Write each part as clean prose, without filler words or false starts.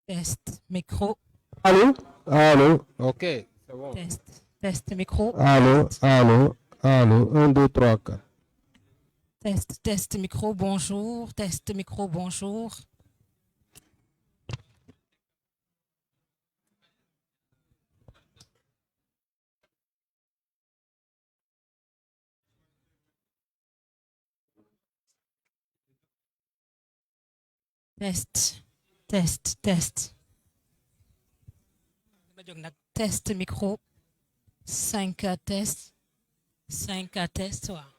Test, micro, Allô? Allô? Ok, c'est bon. test, micro, Allô? test, Allô? Allô? Un, deux, trois, quatre. test, micro, bonjour, test, micro, bonjour. Test, test. Test, micro, 5 test, 5 test, waaw.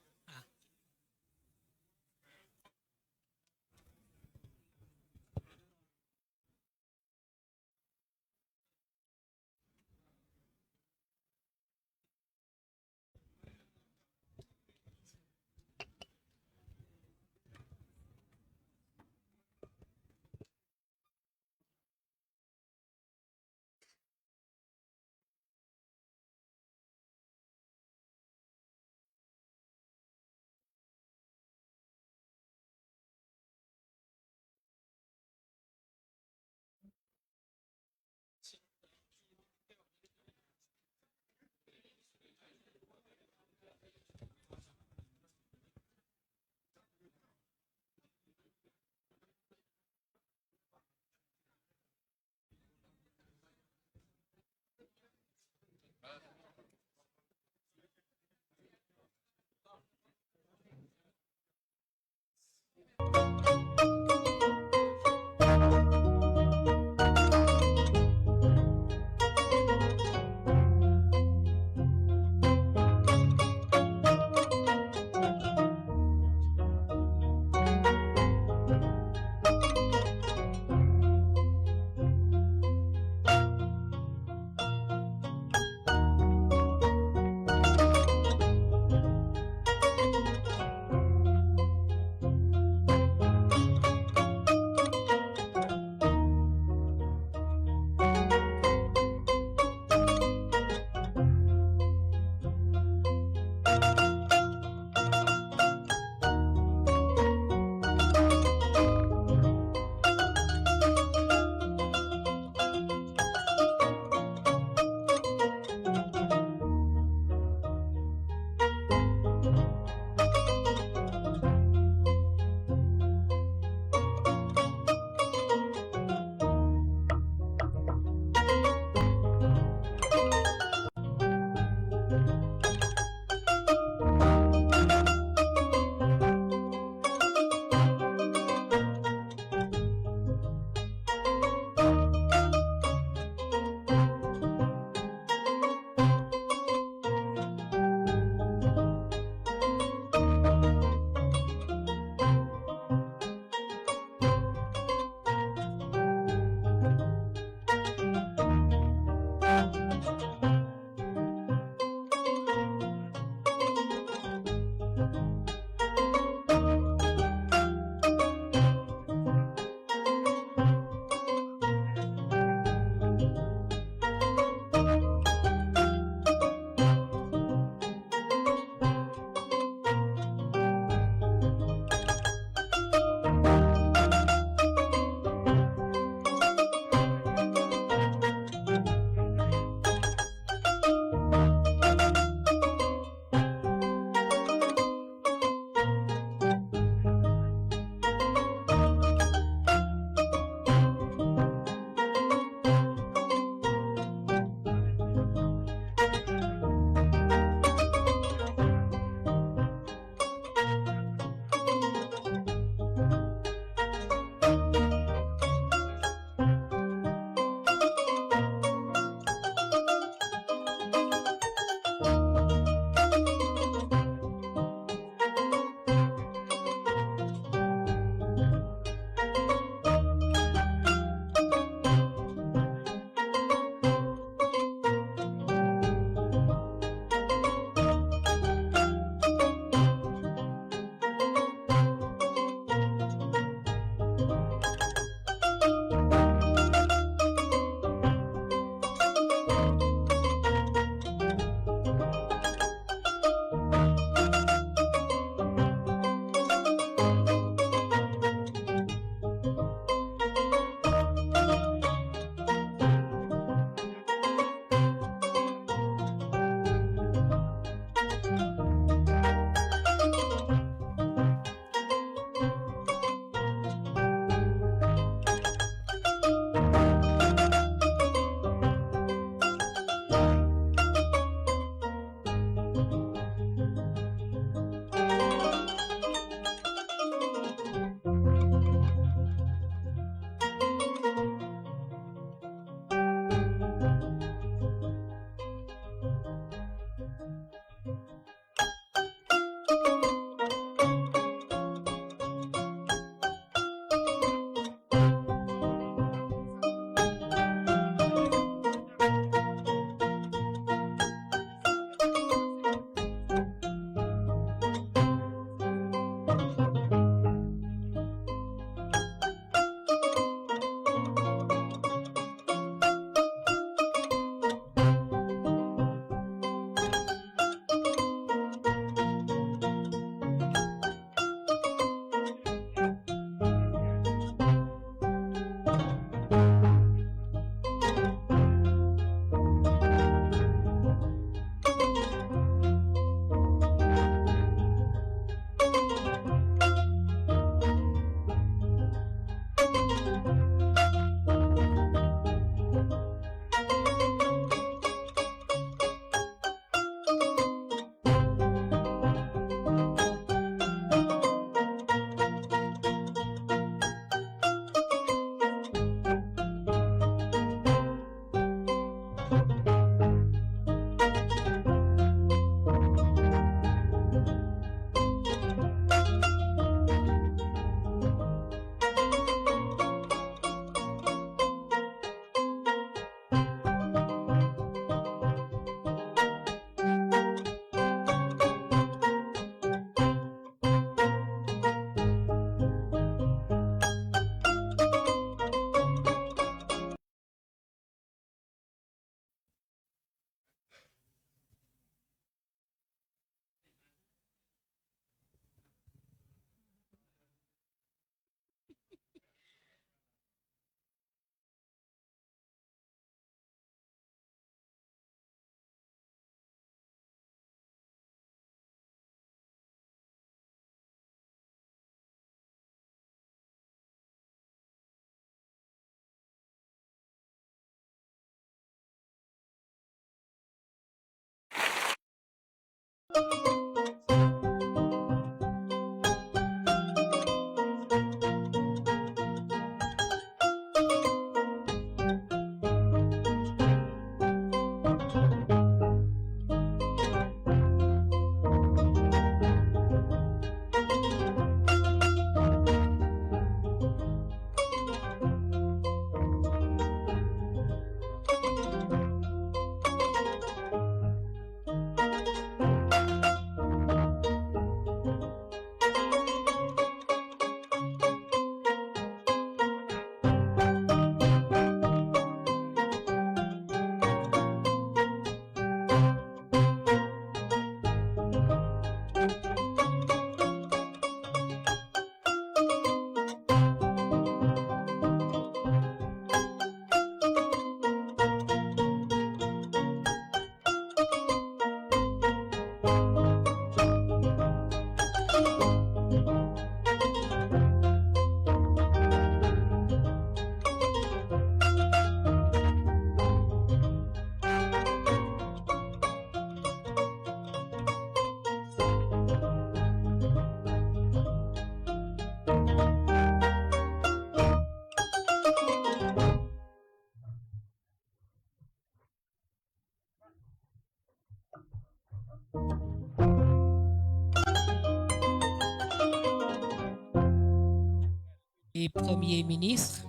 Et Premier ministre,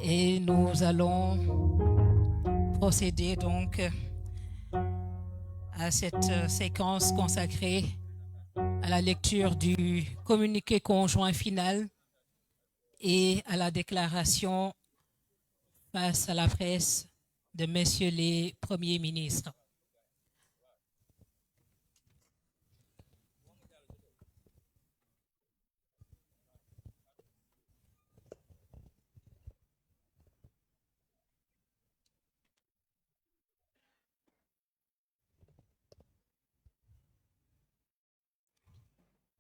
et nous allons procéder donc à cette séquence consacrée à la lecture du communiqué conjoint final et à la déclaration face à la presse de messieurs les premiers ministres.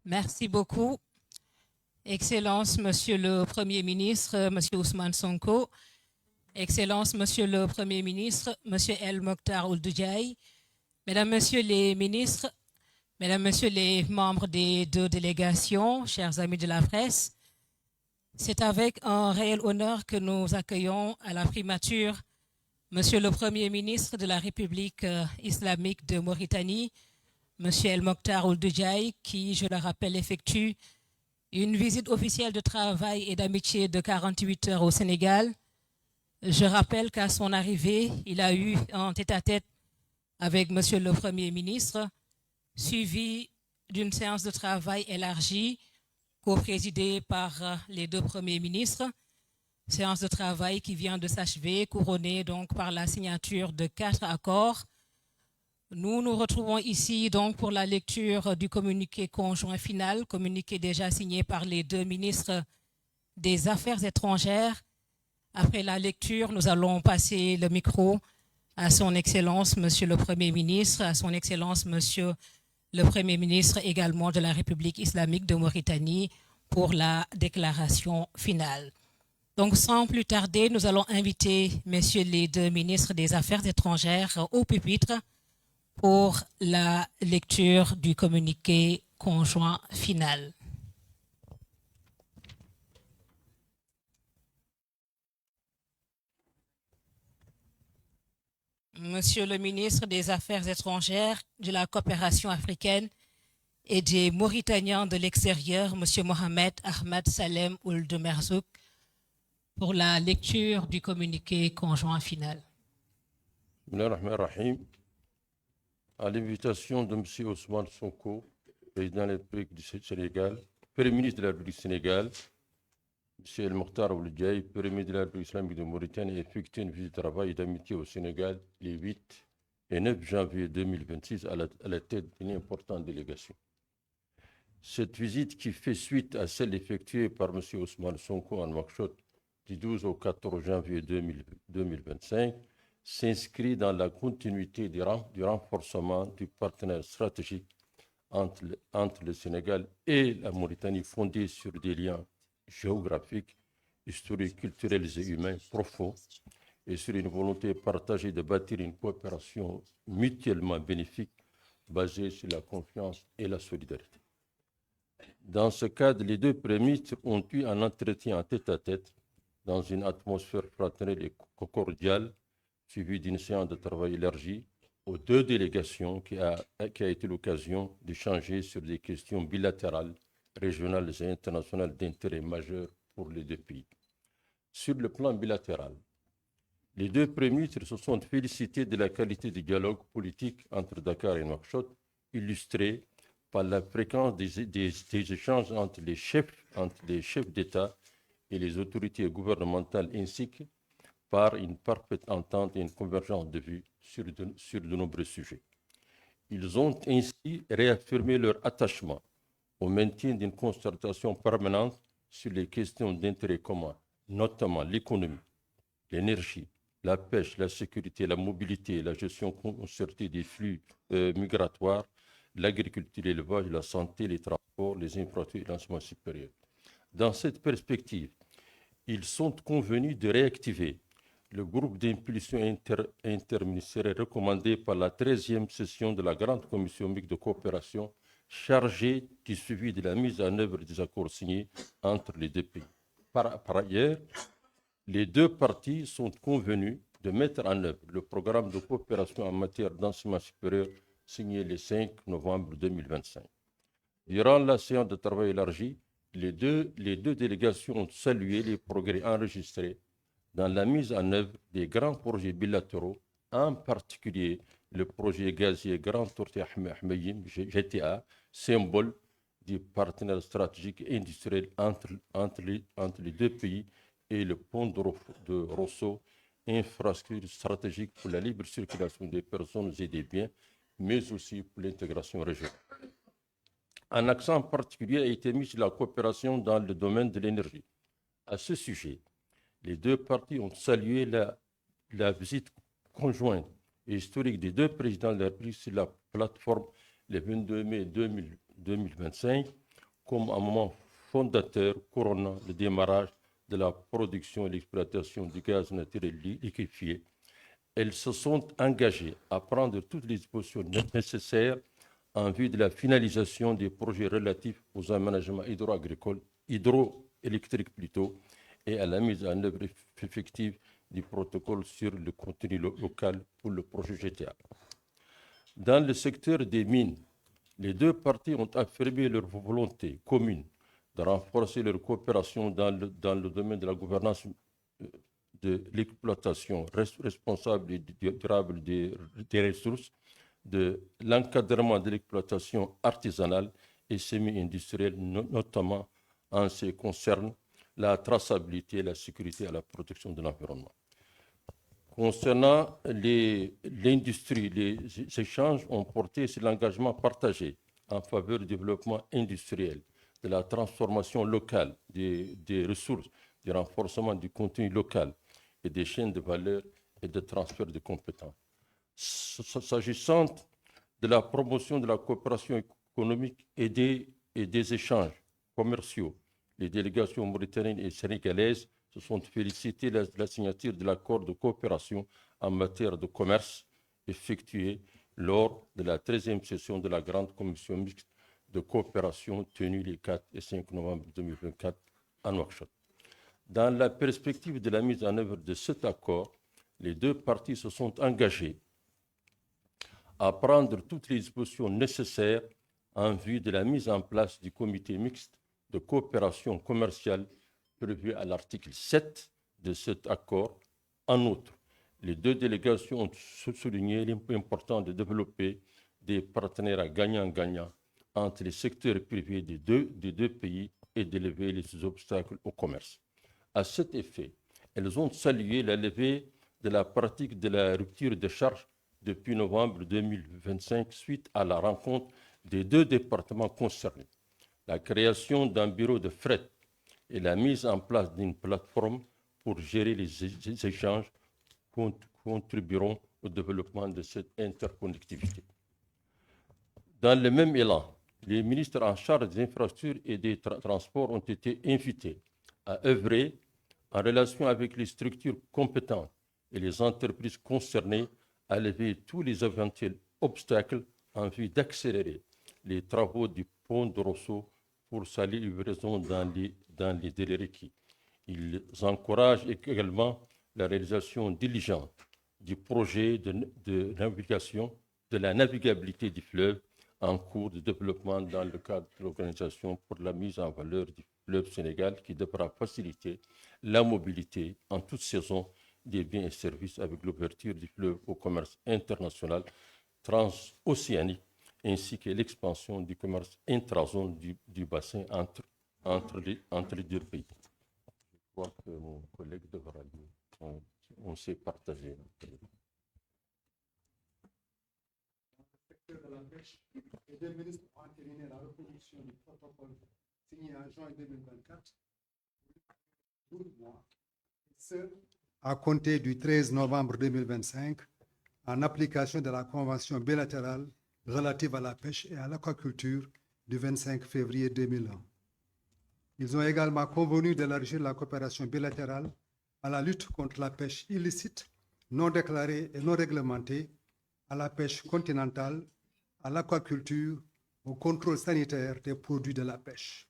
Merci beaucoup. Excellence, Monsieur le Premier ministre, Monsieur Ousmane Sonko. Excellence, Monsieur le Premier ministre, Monsieur El Mokhtar Ould Diaye. Mesdames, Messieurs les ministres, Mesdames, Messieurs les membres des deux délégations, chers amis de la presse, c'est avec un réel honneur que nous accueillons à la primature Monsieur le Premier ministre de la République islamique de Mauritanie, Monsieur El Mokhtar Ould Diaye, qui, je le rappelle, effectue une visite officielle de travail et d'amitié de 48 heures au Sénégal. Je rappelle qu'à son arrivée, il a eu un tête-à-tête avec Monsieur le Premier ministre, suivi d'une séance de travail élargie, co-présidée par les deux premiers ministres. Séance de travail qui vient de s'achever, couronnée donc par la signature de 4 accords. Nous nous retrouvons ici donc pour la lecture du communiqué conjoint final, communiqué déjà signé par les deux ministres des Affaires étrangères. Après la lecture, nous allons passer le micro à son Excellence, Monsieur le Premier ministre, à son Excellence, Monsieur le Premier ministre également de la République islamique de Mauritanie pour la déclaration finale. Donc, sans plus tarder, nous allons inviter messieurs les deux ministres des Affaires étrangères au pupitre pour la lecture du communiqué conjoint final. Monsieur le ministre des Affaires étrangères, de la coopération africaine et des Mauritaniens de l'extérieur, Monsieur Mohamed Ahmed Salem Ould Merzouk, pour la lecture du communiqué conjoint final. Bismillahirrahmanirrahim. À l'invitation de M. Ousmane Sonko, président de la République du Sénégal, Premier ministre de la République du Sénégal, M. El Mokhtar Ould Diaye, Premier ministre de la République islamique de Mauritanie, a effectué une visite de travail et d'amitié au Sénégal les 8 et 9 janvier 2026 à la tête d'une importante délégation. Cette visite, qui fait suite à celle effectuée par M. Ousmane Sonko en Nouakchott du 12 au 14 janvier 2025, s'inscrit dans la continuité du renforcement du partenariat stratégique entre le Sénégal et la Mauritanie, fondé sur des liens géographiques, historiques, culturels et humains profonds, et sur une volonté partagée de bâtir une coopération mutuellement bénéfique basée sur la confiance et la solidarité. Dans ce cadre, les deux premiers ministres ont eu un entretien en tête-à-tête dans une atmosphère fraternelle et cordiale, suivie d'une séance de travail élargie aux deux délégations qui a été l'occasion d'échanger sur des questions bilatérales, régionales et internationales d'intérêt majeur pour les deux pays. Sur le plan bilatéral, les deux premiers ministres se sont félicités de la qualité du dialogue politique entre Dakar et Nouakchott, illustré par la fréquence des échanges entre les chefs d'État et les autorités gouvernementales, ainsi que par une parfaite entente et une convergence de vues sur de nombreux sujets. Ils ont ainsi réaffirmé leur attachement au maintien d'une concertation permanente sur les questions d'intérêt commun, notamment l'économie, l'énergie, la pêche, la sécurité, la mobilité, la gestion concertée des flux migratoires, l'agriculture, l'élevage, la santé, les transports, les infrastructures et l'enseignement supérieur. Dans cette perspective, ils sont convenus de réactiver le groupe d'impulsion interministérielle recommandé par la 13e session de la Grande Commission mixte de coopération chargée du suivi de la mise en œuvre des accords signés entre les deux pays. Par ailleurs, les deux parties sont convenues de mettre en œuvre le programme de coopération en matière d'enseignement supérieur signé le 5 novembre 2025. Durant la séance de travail élargie, les deux délégations ont salué les progrès enregistrés dans la mise en œuvre des grands projets bilatéraux, en particulier le projet gazier Grand Tortue Ahmeyim, GTA, symbole du partenariat stratégique et industriel entre les deux pays, et le pont de Rosso, infrastructure stratégique pour la libre circulation des personnes et des biens, mais aussi pour l'intégration régionale. Un accent particulier a été mis sur la coopération dans le domaine de l'énergie. À ce sujet, les deux parties ont salué la visite conjointe et historique des deux présidents de la République sur la plateforme le 22 mai 2025 comme un moment fondateur couronnant le démarrage de la production et l'exploitation du gaz naturel liquéfié. Elles se sont engagées à prendre toutes les dispositions nécessaires en vue de la finalisation des projets relatifs aux aménagements hydroélectriques plutôt, et à la mise en œuvre effective du protocole sur le contenu local pour le projet GTA. Dans le secteur des mines, les deux parties ont affirmé leur volonté commune de renforcer leur coopération dans le domaine de la gouvernance de l'exploitation responsable et durable des ressources, de l'encadrement de l'exploitation artisanale et semi-industrielle, notamment en ce qui concerne la traçabilité, la sécurité et la protection de l'environnement. Concernant l'industrie, les échanges ont porté sur l'engagement partagé en faveur du développement industriel, de la transformation locale des ressources, du renforcement du contenu local et des chaînes de valeur et de transfert de compétences. S'agissant de la promotion de la coopération économique et des échanges commerciaux, les délégations mauritaniennes et sénégalaises se sont félicitées de la signature de l'accord de coopération en matière de commerce effectué lors de la 13e session de la Grande Commission mixte de coopération tenue les 4 et 5 novembre 2024 à Nouakchott. Dans la perspective de la mise en œuvre de cet accord, les deux parties se sont engagées à prendre toutes les dispositions nécessaires en vue de la mise en place du comité mixte de coopération commerciale prévu à l'article 7 de cet accord. En outre, les deux délégations ont souligné l'importance de développer des partenariats gagnant-gagnant entre les secteurs privés des deux pays et d'élever les obstacles au commerce. À cet effet, elles ont salué la levée de la pratique de la rupture de charge depuis novembre 2025 suite à la rencontre des deux départements concernés. La création d'un bureau de fret et la mise en place d'une plateforme pour gérer les échanges contribueront au développement de cette interconnectivité. Dans le même élan, les ministres en charge des infrastructures et des transports ont été invités à œuvrer en relation avec les structures compétentes et les entreprises concernées à lever tous les éventuels obstacles en vue d'accélérer les travaux du pont de Rosso pour sa livraison dans les délais requis. Ils encouragent également la réalisation diligente du projet de navigation, de la navigabilité du fleuve en cours de développement dans le cadre de l'Organisation pour la mise en valeur du fleuve Sénégal qui devra faciliter la mobilité en toute saison des biens et services avec l'ouverture du fleuve au commerce international transocéanique ainsi que l'expansion du commerce intrazone du bassin entre les deux pays. Je crois que mon collègue devra lire. On s'est partagé. De la pêche, les deux ministres ont entériné la reproduction du protocole signé en juin 2024 pour 12 mois, et ce, à compter du 13 novembre 2025, en application de la Convention bilatérale relative à la pêche et à l'aquaculture du 25 février 2001. Ils ont également convenu d'élargir la coopération bilatérale à la lutte contre la pêche illicite, non déclarée et non réglementée, à la pêche continentale, à l'aquaculture, au contrôle sanitaire des produits de la pêche.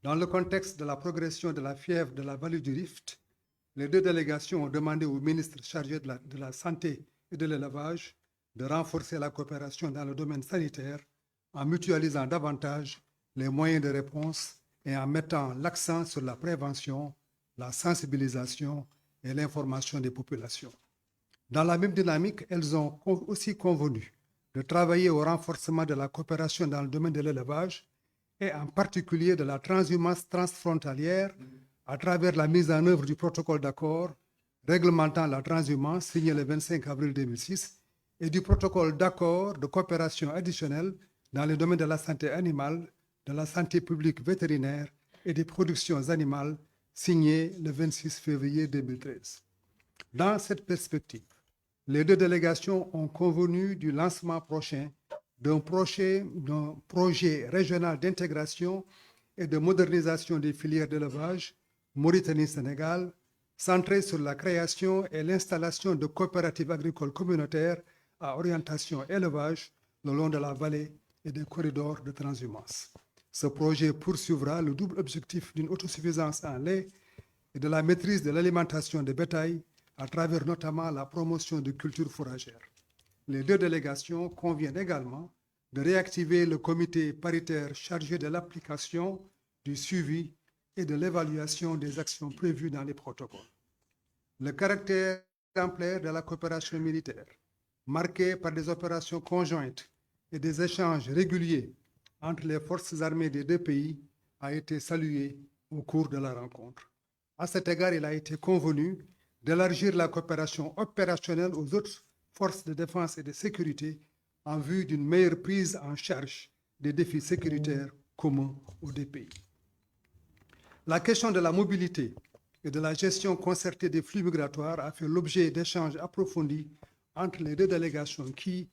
Dans le contexte de la progression de la fièvre de la vallée du Rift, les deux délégations ont demandé au ministre chargé de la Santé et de l'Élevage de renforcer la coopération dans le domaine sanitaire en mutualisant davantage les moyens de réponse et en mettant l'accent sur la prévention, la sensibilisation et l'information des populations. Dans la même dynamique, elles ont aussi convenu de travailler au renforcement de la coopération dans le domaine de l'élevage et en particulier de la transhumance transfrontalière à travers la mise en œuvre du protocole d'accord réglementant la transhumance signé le 25 avril 2006 et du protocole d'accord de coopération additionnelle dans les domaines de la santé animale, de la santé publique vétérinaire et des productions animales signé le 26 février 2013. Dans cette perspective, les deux délégations ont convenu du lancement prochain d'un projet régional d'intégration et de modernisation des filières d'élevage Mauritanie-Sénégal, centré sur la création et l'installation de coopératives agricoles communautaires à orientation élevage le long de la vallée et des corridors de transhumance. Ce projet poursuivra le double objectif d'une autosuffisance en lait et de la maîtrise de l'alimentation des bétails à travers notamment la promotion de cultures fourragères. Les deux délégations conviennent également de réactiver le comité paritaire chargé de l'application, du suivi et de l'évaluation des actions prévues dans les protocoles. Le caractère exemplaire de la coopération militaire, marqué par des opérations conjointes et des échanges réguliers entre les forces armées des deux pays, a été salué au cours de la rencontre. À cet égard, il a été convenu d'élargir la coopération opérationnelle aux autres forces de défense et de sécurité en vue d'une meilleure prise en charge des défis sécuritaires communs aux deux pays. La question de la mobilité et de la gestion concertée des flux migratoires a fait l'objet d'échanges approfondis entre les deux délégations qui,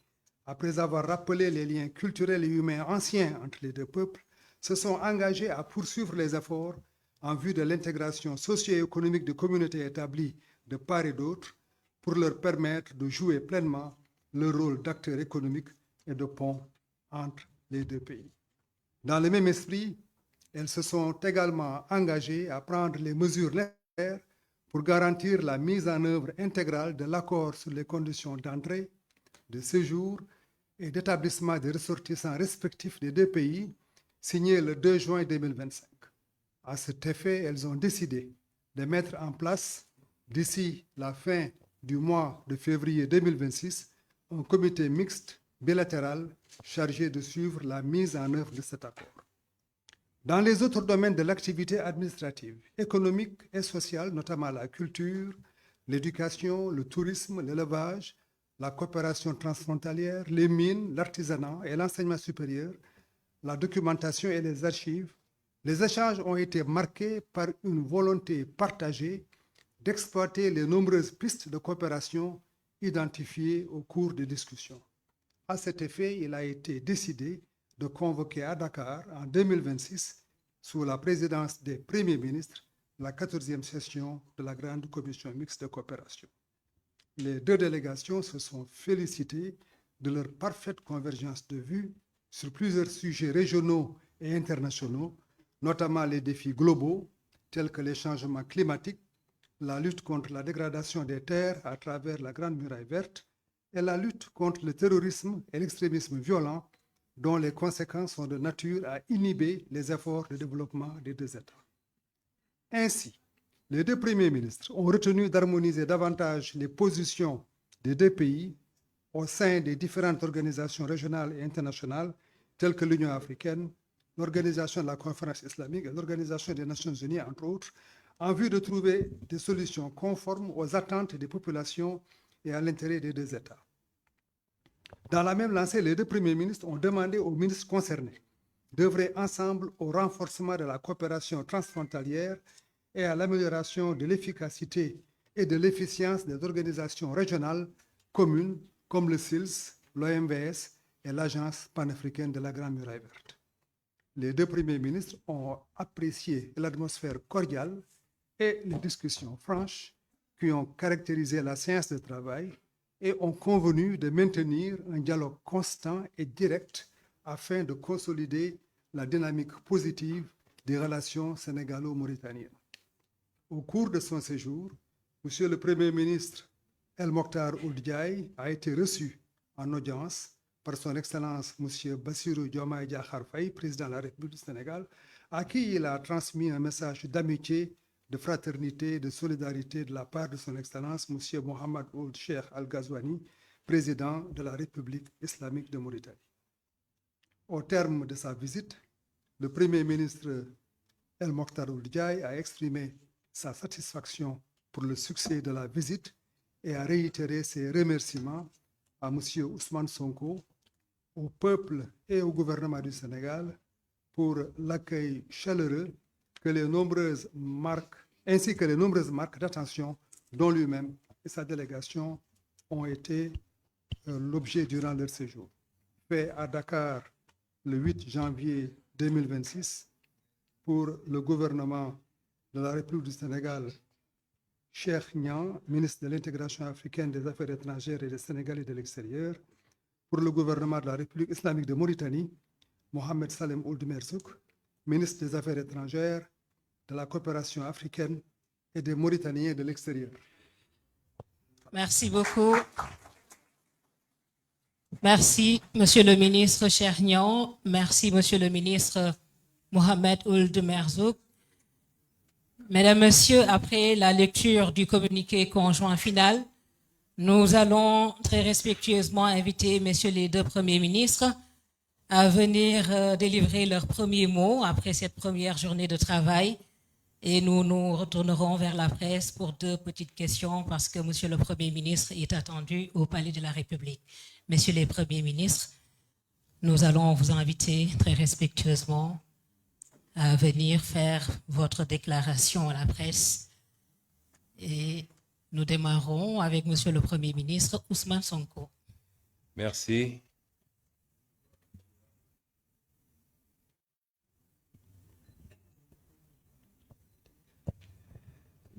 après avoir rappelé les liens culturels et humains anciens entre les deux peuples, se sont engagés à poursuivre les efforts en vue de l'intégration socio-économique de communautés établies de part et d'autre pour leur permettre de jouer pleinement leur rôle d'acteurs économiques et de pont entre les deux pays. Dans le même esprit, elles se sont également engagées à prendre les mesures nécessaires pour garantir la mise en œuvre intégrale de l'accord sur les conditions d'entrée, de séjour et d'établissement des ressortissants respectifs des deux pays, signé le 2 juin 2025. À cet effet, elles ont décidé de mettre en place, d'ici la fin du mois de février 2026, un comité mixte bilatéral chargé de suivre la mise en œuvre de cet accord. Dans les autres domaines de l'activité administrative, économique et sociale, notamment la culture, l'éducation, le tourisme, l'élevage, la coopération transfrontalière, les mines, l'artisanat et l'enseignement supérieur, la documentation et les archives, les échanges ont été marqués par une volonté partagée d'exploiter les nombreuses pistes de coopération identifiées au cours des discussions. À cet effet, il a été décidé de convoquer à Dakar en 2026, sous la présidence des premiers ministres, la 14e session de la Grande Commission mixte de coopération. Les deux délégations se sont félicitées de leur parfaite convergence de vues sur plusieurs sujets régionaux et internationaux, notamment les défis globaux tels que les changements climatiques, la lutte contre la dégradation des terres à travers la Grande Muraille verte et la lutte contre le terrorisme et l'extrémisme violent dont les conséquences sont de nature à inhiber les efforts de développement des deux États. Ainsi, les deux premiers ministres ont retenu d'harmoniser davantage les positions des deux pays au sein des différentes organisations régionales et internationales telles que l'Union africaine, l'Organisation de la Conférence islamique et l'Organisation des Nations unies, entre autres, en vue de trouver des solutions conformes aux attentes des populations et à l'intérêt des deux États. Dans la même lancée, les deux premiers ministres ont demandé aux ministres concernés d'œuvrer ensemble au renforcement de la coopération transfrontalière et à l'amélioration de l'efficacité et de l'efficience des organisations régionales communes comme le SILS, l'OMVS et l'Agence panafricaine de la Grande Muraille verte. Les deux premiers ministres ont apprécié l'atmosphère cordiale et les discussions franches qui ont caractérisé la séance de travail et ont convenu de maintenir un dialogue constant et direct afin de consolider la dynamique positive des relations sénégalo-mauritaniennes. Au cours de son séjour, Monsieur le Premier ministre El Mokhtar Ould Diaye a été reçu en audience par son Excellence Monsieur Bassirou Diomaye Diakhar Faye, président de la République du Sénégal, à qui il a transmis un message d'amitié, de fraternité, de solidarité de la part de son Excellence Monsieur Mohamed Ould Cheikh Al Ghazouani, président de la République islamique de Mauritanie. Au terme de sa visite, le Premier ministre El Mokhtar Ould Diaye a exprimé sa satisfaction pour le succès de la visite et a réitéré ses remerciements à M. Ousmane Sonko, au peuple et au gouvernement du Sénégal pour l'accueil chaleureux ainsi que les nombreuses marques d'attention dont lui-même et sa délégation ont été l'objet durant leur séjour. Fait à Dakar le 8 janvier 2026 pour le gouvernement de la République du Sénégal, Cheikh Niang, ministre de l'Intégration africaine des Affaires étrangères et des Sénégalais de l'extérieur, pour le gouvernement de la République islamique de Mauritanie, Mohamed Salem Ould Merzouk, ministre des Affaires étrangères, de la coopération africaine et des Mauritaniens de l'extérieur. Merci beaucoup. Merci, Monsieur le ministre Chernian. Merci, Monsieur le ministre Mohamed Ould Merzouk. Mesdames, Messieurs, après la lecture du communiqué conjoint final, nous allons très respectueusement inviter Messieurs les deux premiers ministres à venir délivrer leurs premiers mots après cette première journée de travail. Et nous nous retournerons vers la presse pour deux petites questions parce que Monsieur le Premier ministre est attendu au Palais de la République. Messieurs les Premiers ministres, nous allons vous inviter très respectueusement à venir faire votre déclaration à la presse. Et nous démarrons avec Monsieur le Premier ministre Ousmane Sonko. Merci.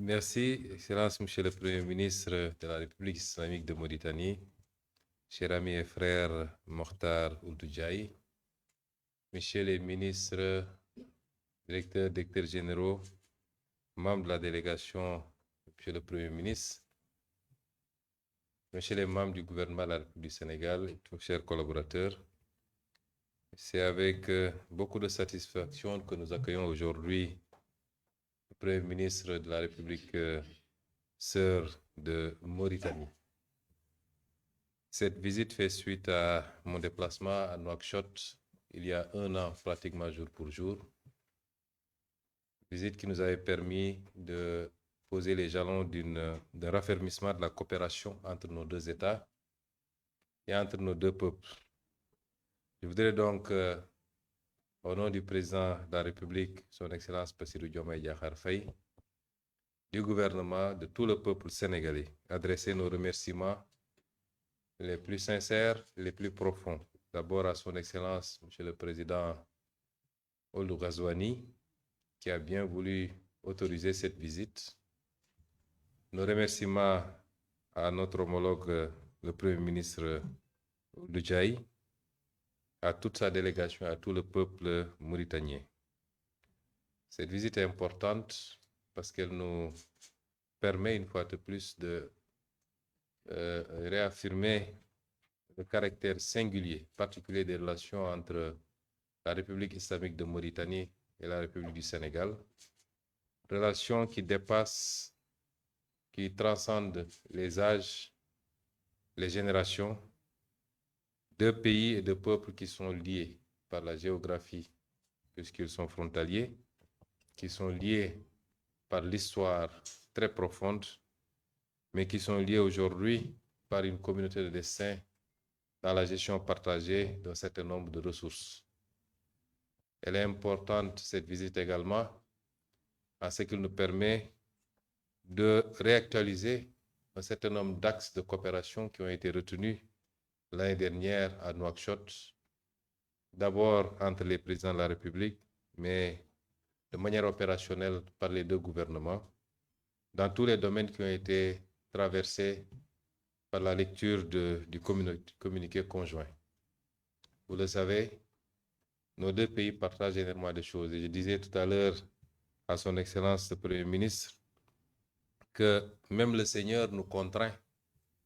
Merci, Excellence, Monsieur le Premier ministre de la République islamique de Mauritanie, chers amis et frères Mokhtar Ould Diaye, Messieurs les ministres, directeurs généraux, membres de la délégation, Monsieur le Premier ministre, Messieurs les membres du gouvernement de la République du Sénégal, chers collaborateurs, c'est avec beaucoup de satisfaction que nous accueillons aujourd'hui le Premier ministre de la République sœur de Mauritanie. Cette visite fait suite à mon déplacement à Nouakchott il y a un an, pratiquement jour pour jour. Visite qui nous avait permis de poser les jalons d'un raffermissement de la coopération entre nos deux États et entre nos deux peuples. Je voudrais donc, au nom du président de la République, son Excellence Bassirou Diomaye Diakhar Faye, du gouvernement, de tout le peuple sénégalais, adresser nos remerciements les plus sincères, les plus profonds. D'abord à son Excellence, Monsieur le Président Ould Ghazouani, qui a bien voulu autoriser cette visite. Nos remerciements à notre homologue, le Premier ministre Ould à toute sa délégation, à tout le peuple mauritanien. Cette visite est importante parce qu'elle nous permet une fois de plus de réaffirmer le caractère singulier, particulier des relations entre la République islamique de Mauritanie et la République du Sénégal. Relations qui dépassent, qui transcendent les âges, les générations, deux pays et deux peuples qui sont liés par la géographie, puisqu'ils sont frontaliers, qui sont liés par l'histoire très profonde, mais qui sont liés aujourd'hui par une communauté de destin dans la gestion partagée d'un certain nombre de ressources. Elle est importante, cette visite également, en ce qu'il nous permet de réactualiser un certain nombre d'axes de coopération qui ont été retenus l'année dernière à Nouakchott, d'abord entre les présidents de la République, mais de manière opérationnelle par les deux gouvernements, dans tous les domaines qui ont été traversés par la lecture du communiqué conjoint. Vous le savez, nos deux pays partagent énormément de choses. Et je disais tout à l'heure à son Excellence le Premier ministre que même le Seigneur nous contraint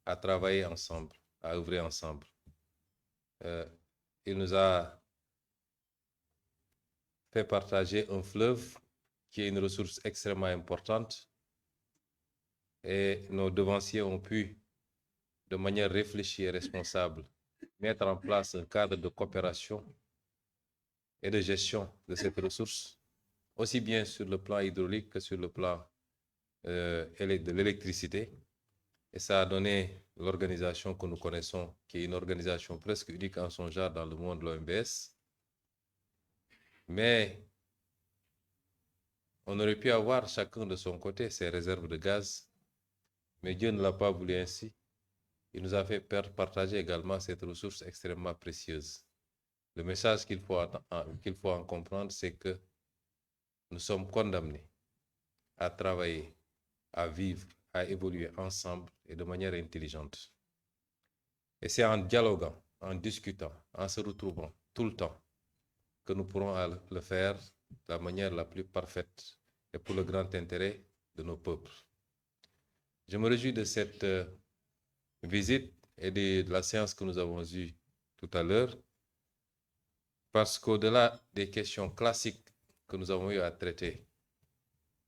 à travailler ensemble, à œuvrer ensemble. Il nous a fait partager un fleuve qui est une ressource extrêmement importante et nos devanciers ont pu, de manière réfléchie et responsable, mettre en place un cadre de coopération et de gestion de cette ressource, aussi bien sur le plan hydraulique que sur le plan de l'électricité. Et ça a donné l'organisation que nous connaissons, qui est une organisation presque unique en son genre dans le monde, l'OMBS. Mais on aurait pu avoir chacun de son côté ses réserves de gaz, mais Dieu ne l'a pas voulu ainsi. Il nous a fait partager également cette ressource extrêmement précieuse. Le message qu'il faut en comprendre, c'est que nous sommes condamnés à travailler, à vivre, à évoluer ensemble et de manière intelligente. Et c'est en dialoguant, en discutant, en se retrouvant tout le temps que nous pourrons le faire de la manière la plus parfaite et pour le grand intérêt de nos peuples. Je me réjouis de cette visite et de la séance que nous avons eue tout à l'heure, parce qu'au-delà des questions classiques que nous avons eu à traiter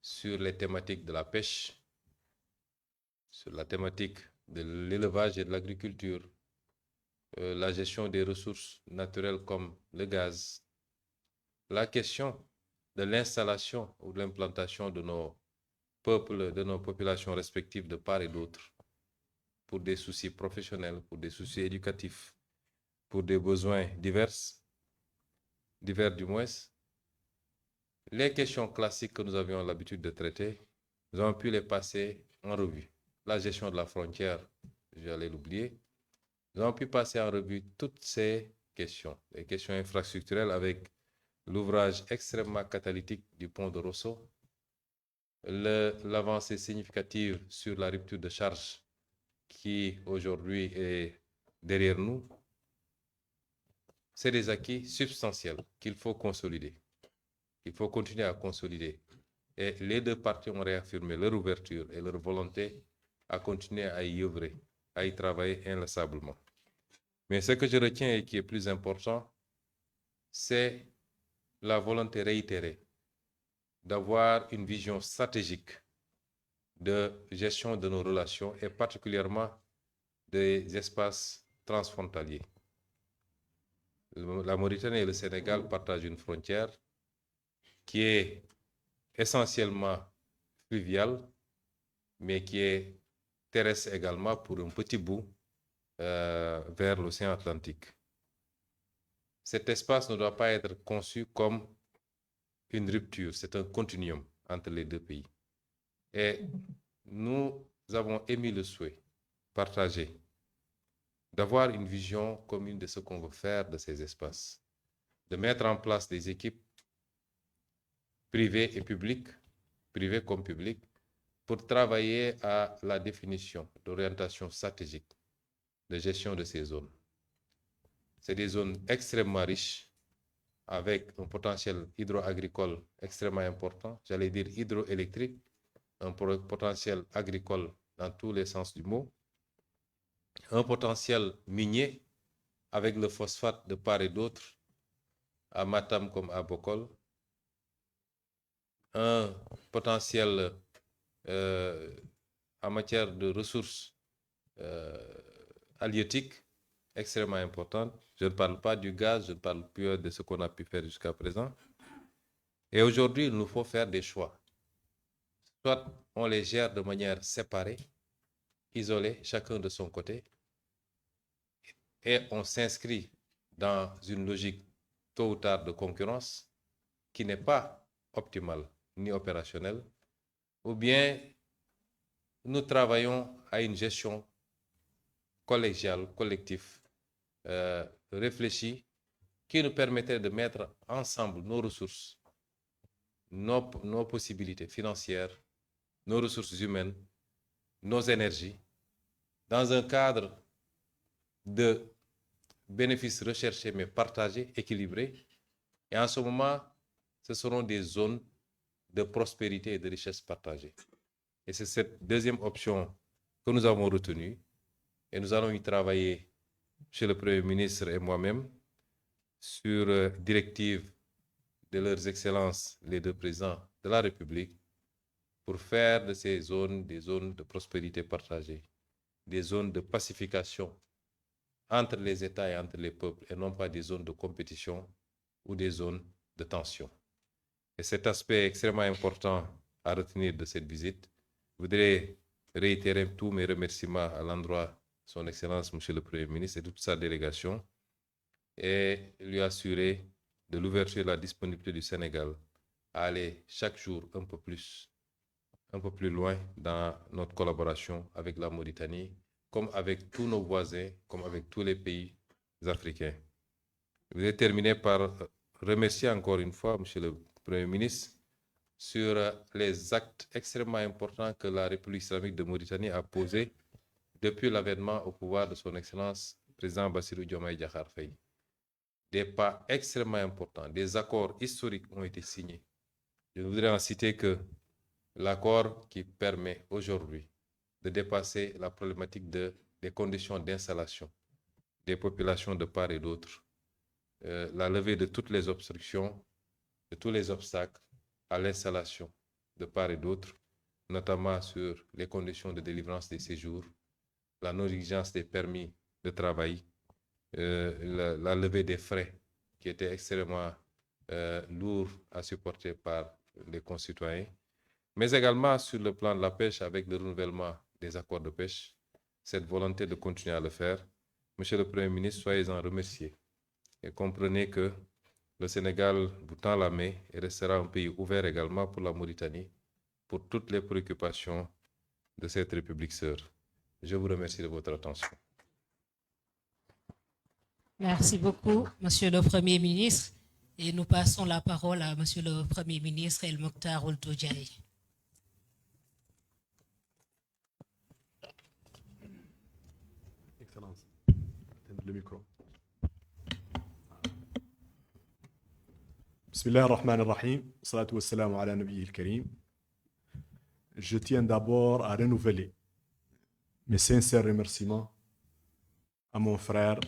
sur les thématiques de la pêche, sur la thématique de l'élevage et de l'agriculture, la gestion des ressources naturelles comme le gaz, la question de l'installation ou de l'implantation de nos peuples, de nos populations respectives de part et d'autre, pour des soucis professionnels, pour des soucis éducatifs, pour des besoins divers du moins. Les questions classiques que nous avions l'habitude de traiter, nous avons pu les passer en revue. La gestion de la frontière, j'allais l'oublier. Nous avons pu passer en revue toutes ces questions, les questions infrastructurelles avec l'ouvrage extrêmement catalytique du pont de Rosso, l'avancée significative sur la rupture de charge qui aujourd'hui est derrière nous. C'est des acquis substantiels qu'il faut consolider. Il faut continuer à consolider. Et les deux parties ont réaffirmé leur ouverture et leur volonté à continuer à y œuvrer, à y travailler inlassablement. Mais ce que je retiens et qui est plus important, c'est la volonté réitérée d'avoir une vision stratégique de gestion de nos relations et particulièrement des espaces transfrontaliers. La Mauritanie et le Sénégal partagent une frontière qui est essentiellement fluviale, mais qui est terrestre également pour un petit bout vers l'océan Atlantique. Cet espace ne doit pas être conçu comme une rupture, c'est un continuum entre les deux pays. Et nous avons émis le souhait partagé d'avoir une vision commune de ce qu'on veut faire de ces espaces, de mettre en place des équipes privées et publiques, privées comme publiques, pour travailler à la définition d'orientation stratégique de gestion de ces zones. c'est des zones extrêmement riches, avec un potentiel hydro-agricole extrêmement important, j'allais dire hydroélectrique, un potentiel agricole dans tous les sens du mot, un potentiel minier avec le phosphate de part et d'autre, à Matam comme à Bokol, un potentiel en matière de ressources halieutiques extrêmement importantes. Je ne parle pas du gaz, je ne parle plus de ce qu'on a pu faire jusqu'à présent. Et aujourd'hui, il nous faut faire des choix. Soit on les gère de manière séparée, isolée, chacun de son côté, et on s'inscrit dans une logique tôt ou tard de concurrence qui n'est pas optimale ni opérationnelle, ou bien nous travaillons à une gestion collégiale, collective, réfléchie, qui nous permettrait de mettre ensemble nos ressources, nos possibilités financières, nos ressources humaines, nos énergies, dans un cadre de bénéfices recherchés mais partagés, équilibrés. Et en ce moment, ce seront des zones de prospérité et de richesse partagée. Et c'est cette deuxième option que nous avons retenue. Et nous allons y travailler chez le Premier ministre et moi-même sur directive de leurs excellences, les deux présidents de la République, pour faire de ces zones des zones de prospérité partagée, des zones de pacification entre les États et entre les peuples, et non pas des zones de compétition ou des zones de tension. Et cet aspect extrêmement important à retenir de cette visite, je voudrais réitérer tous mes remerciements à l'endroit de son Excellence, Monsieur le Premier ministre, et toute sa délégation, et lui assurer de l'ouverture et de la disponibilité du Sénégal à aller chaque jour un peu plus loin dans notre collaboration avec la Mauritanie, comme avec tous nos voisins, comme avec tous les pays africains. Je voudrais terminer par remercier encore une fois, Monsieur le Premier ministre, sur les actes extrêmement importants que la République islamique de Mauritanie a posés depuis l'avènement au pouvoir de son Excellence, le président Bassirou Diomaye Diakhar Faye. Des pas extrêmement importants, des accords historiques ont été signés. Je voudrais en citer que l'accord qui permet aujourd'hui de dépasser la problématique des conditions d'installation des populations de part et d'autre, la levée de toutes les obstructions, de tous les obstacles à l'installation de part et d'autre, notamment sur les conditions de délivrance des séjours, la non-exigence des permis de travail, la levée des frais qui étaient extrêmement lourds à supporter par les concitoyens, mais également sur le plan de la pêche avec le renouvellement des accords de pêche, cette volonté de continuer à le faire. Monsieur le Premier ministre, soyez-en remerciés et comprenez que le Sénégal vous tend la main et restera un pays ouvert également pour la Mauritanie, pour toutes les préoccupations de cette République sœur. Je vous remercie de votre attention. Merci beaucoup, Monsieur le Premier ministre. Et nous passons la parole à Monsieur le Premier ministre El Mokhtar Ould Diaye. Excellence. Le micro. Bismillah ar-Rahman ar-Rahim. Salatu wassalamu ala Nabi al-Karim. Je tiens d'abord à renouveler mes sincères remerciements à mon frère,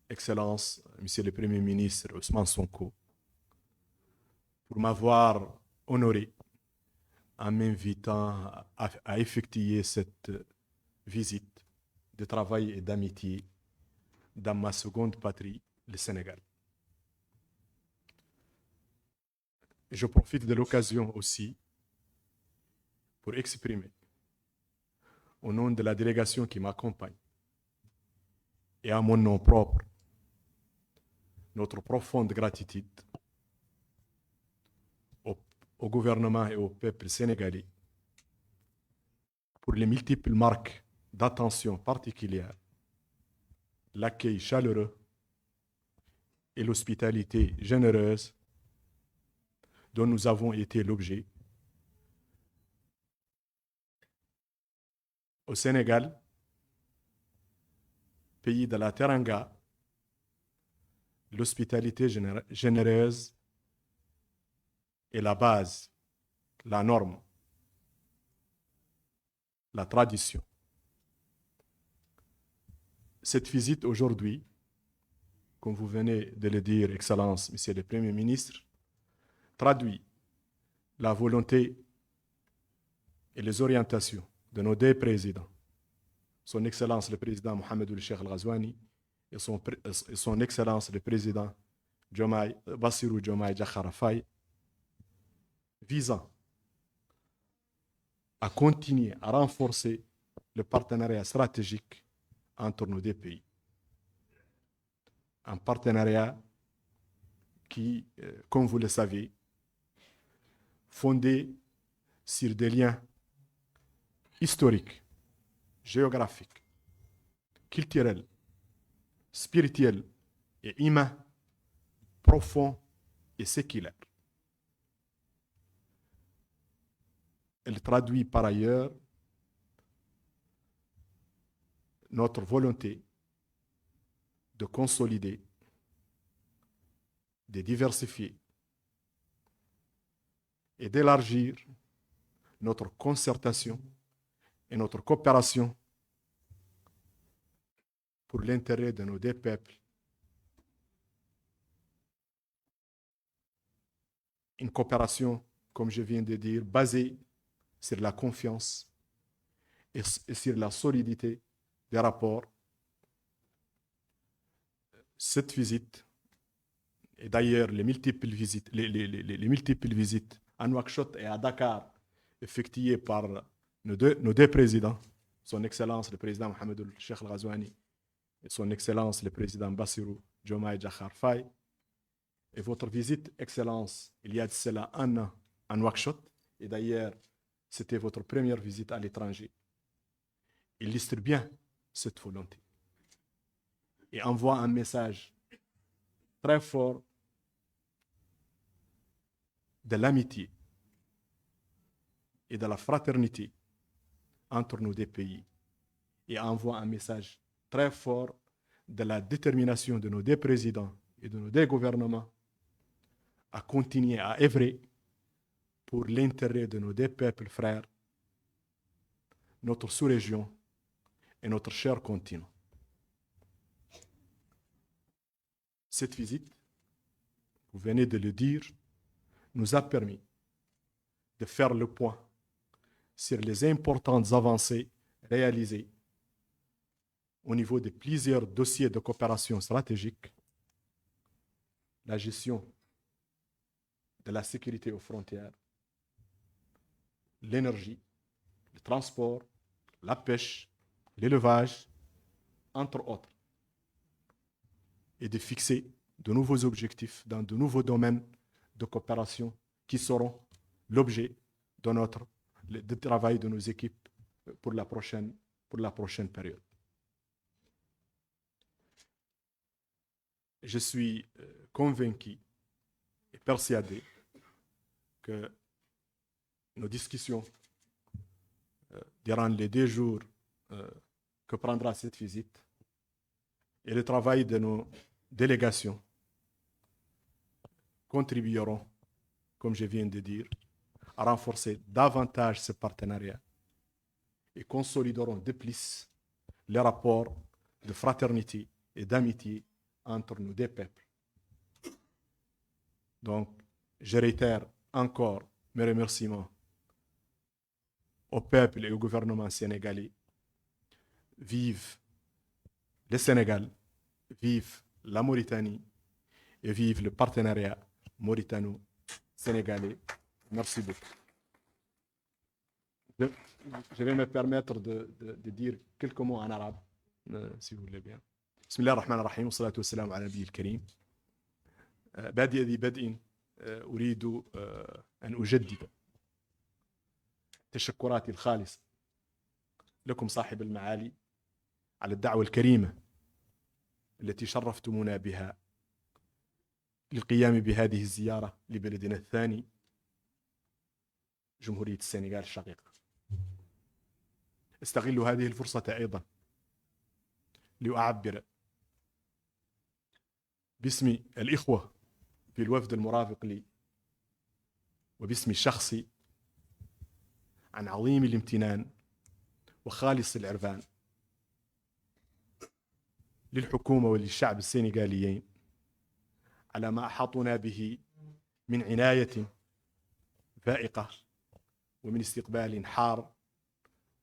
Excellence, Monsieur le Premier ministre Ousmane Sonko, pour m'avoir honoré en m'invitant à effectuer cette visite de travail et d'amitié dans ma seconde patrie, le Sénégal. Je profite de l'occasion aussi pour exprimer, au nom de la délégation qui m'accompagne et à mon nom propre, notre profonde gratitude au gouvernement et au peuple sénégalais pour les multiples marques d'attention particulière, l'accueil chaleureux et l'hospitalité généreuse dont nous avons été l'objet. Au Sénégal, pays de la Teranga, l'hospitalité généreuse est la base, la norme, la tradition. Cette visite aujourd'hui, comme vous venez de le dire, Excellence, Monsieur le Premier ministre, traduit la volonté et les orientations de nos deux présidents, Son Excellence le Président Mohamed Ould Cheikh Al Ghazouani et Son Excellence le Président Bassirou Diomaye Diakhar Faye, visant à continuer à renforcer le partenariat stratégique entre nos deux pays. Un partenariat qui, comme vous le savez, fondé sur des liens historiques, géographiques, culturels, spirituels et humains, profonds et séculaires. Elle traduit par ailleurs notre volonté de consolider, de diversifier et d'élargir notre concertation et notre coopération pour l'intérêt de nos deux peuples. Une coopération, comme je viens de dire, basée sur la confiance et sur la solidité des rapports. Cette visite, et d'ailleurs les multiples visites à Nouakchott et à Dakar, effectuées par nos deux présidents, Son Excellence le Président Mohamed Ould Cheikh Al Ghazouani et Son Excellence le Président Bassirou Diomaye Diakhar Faye, et votre visite, Excellence, il y a de cela un an à Nouakchott, et d'ailleurs, c'était votre première visite à l'étranger, illustre bien cette volonté et envoie un message très fort de l'amitié et de la fraternité entre nos deux pays, et envoie un message très fort de la détermination de nos deux présidents et de nos deux gouvernements à continuer à œuvrer pour l'intérêt de nos deux peuples frères, notre sous-région et notre cher continent. Cette visite, vous venez de le dire, nous a permis de faire le point sur les importantes avancées réalisées au niveau de plusieurs dossiers de coopération stratégique, la gestion de la sécurité aux frontières, l'énergie, le transport, la pêche, l'élevage, entre autres, et de fixer de nouveaux objectifs dans de nouveaux domaines de coopération qui seront l'objet de travail de nos équipes pour la prochaine période. Je suis convaincu et persuadé que nos discussions durant les 2 jours que prendra cette visite et le travail de nos délégations contribueront, comme je viens de dire, à renforcer davantage ce partenariat et consolideront de plus les rapports de fraternité et d'amitié entre nos deux peuples. Donc, je réitère encore mes remerciements au peuple et au gouvernement sénégalais. Vive le Sénégal, vive la Mauritanie et vive le partenariat mauritano-sénégalais. Merci beaucoup. Je vais me permettre de dire quelques mots en arabe, si vous voulez bien. بسم الله الرحمن الرحيم والصلاة والسلام على النبي الكريم. بادئ ذي بدء أريد أن أجدد تشكراتي الخالصة لكم صاحب المعالي على الدعوة الكريمة التي شرفتمونا بها للقيام بهذه الزيارة لبلدنا الثاني جمهورية السنغال الشقيقة. استغل هذه الفرصة أيضا لأعبر باسم الإخوة في الوفد المرافق لي وباسمي الشخصي عن عظيم الامتنان وخالص العرفان للحكومة وللشعب السنغاليين على ما أحاطنا به من عناية فائقة ومن استقبال حار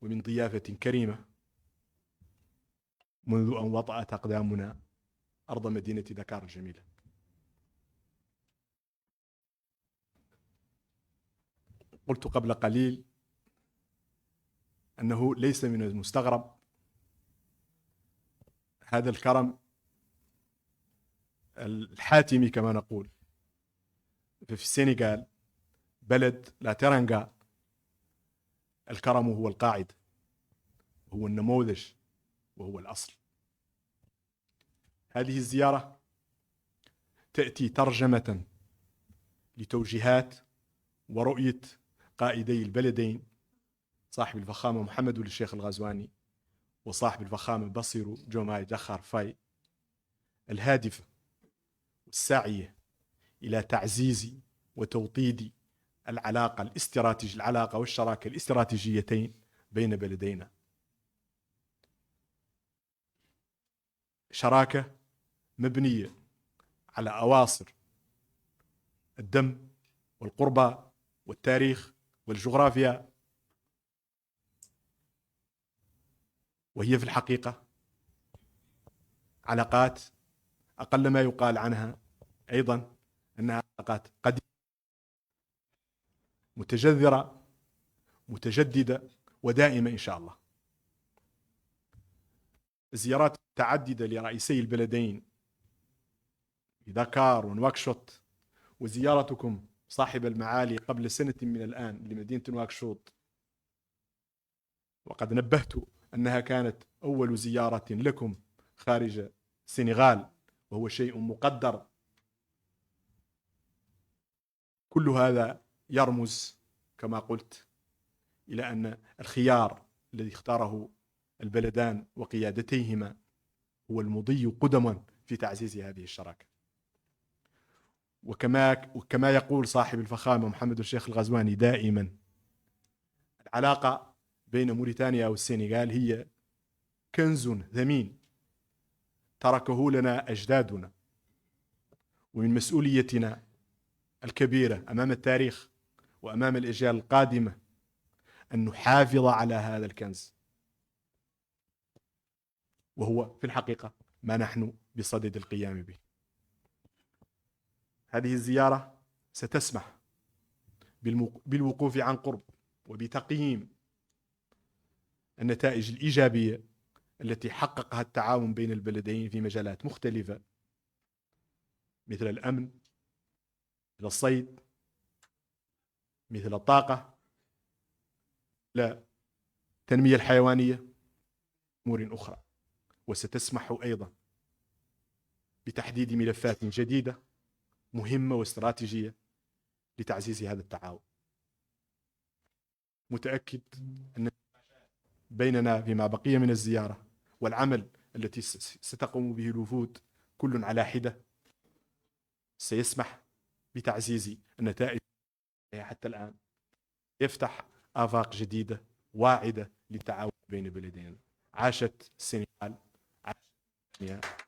ومن ضيافة كريمة منذ أن وطأت أقدامنا أرض مدينة دكار الجميلة. قلت قبل قليل أنه ليس من المستغرب هذا الكرم الحاتمي كما نقول. في السنغال بلد لا ترنغا الكرم هو القاعدة، هو النموذج، وهو الأصل. هذه الزيارة تأتي ترجمة لتوجيهات ورؤية قائدي البلدين صاحب الفخامة محمد ولي الشيخ الغزواني وصاحب الفخامة بصيرو جوماي دخار فاي، الهادفة والساعية إلى تعزيز وتوطيد العلاقة والشراكة الاستراتيجيتين بين بلدينا. شراكة مبنية على أواصر الدم والقربة والتاريخ والجغرافيا، وهي في الحقيقة علاقات أقل ما يقال عنها أيضا أنها علاقات قديمة متجذرة متجددة ودائمة إن شاء الله. الزيارات متعددة لرئيسي البلدين في دكار ونواكشوط، وزيارتكم صاحب المعالي قبل سنة من الآن لمدينة نواكشوط، وقد نبهت أنها كانت أول زيارة لكم خارج السنغال، وهو شيء مقدر. كل هذا يرمز كما قلت إلى أن الخيار الذي اختاره البلدان وقيادتيهما هو المضي قدما في تعزيز هذه الشراكة. وكما يقول صاحب الفخامة محمد الشيخ الغزواني دائما، العلاقة بين موريتانيا والسنغال هي كنز ثمين تركه لنا أجدادنا، ومن مسؤوليتنا الكبيرة أمام التاريخ وأمام الأجيال القادمة أن نحافظ على هذا الكنز، وهو في الحقيقة ما نحن بصدد القيام به. هذه الزيارة ستسمح بالوقوف عن قرب وبتقييم النتائج الإيجابية التي حققها التعاون بين البلدين في مجالات مختلفة، مثل الأمن، مثل الصيد، مثل الطاقة، لا التنمية الحيوانية، أمور أخرى. وستسمح أيضا بتحديد ملفات جديدة مهمة واستراتيجية لتعزيز هذا التعاون. متأكد أن بيننا فيما بقي من الزيارة والعمل التي ستقوم به الوفود كل على حدة سيسمح بتعزيز النتائج حتى الآن، يفتح آفاق جديدة واعدة للتعاون بين البلدين. عاشت السنغال،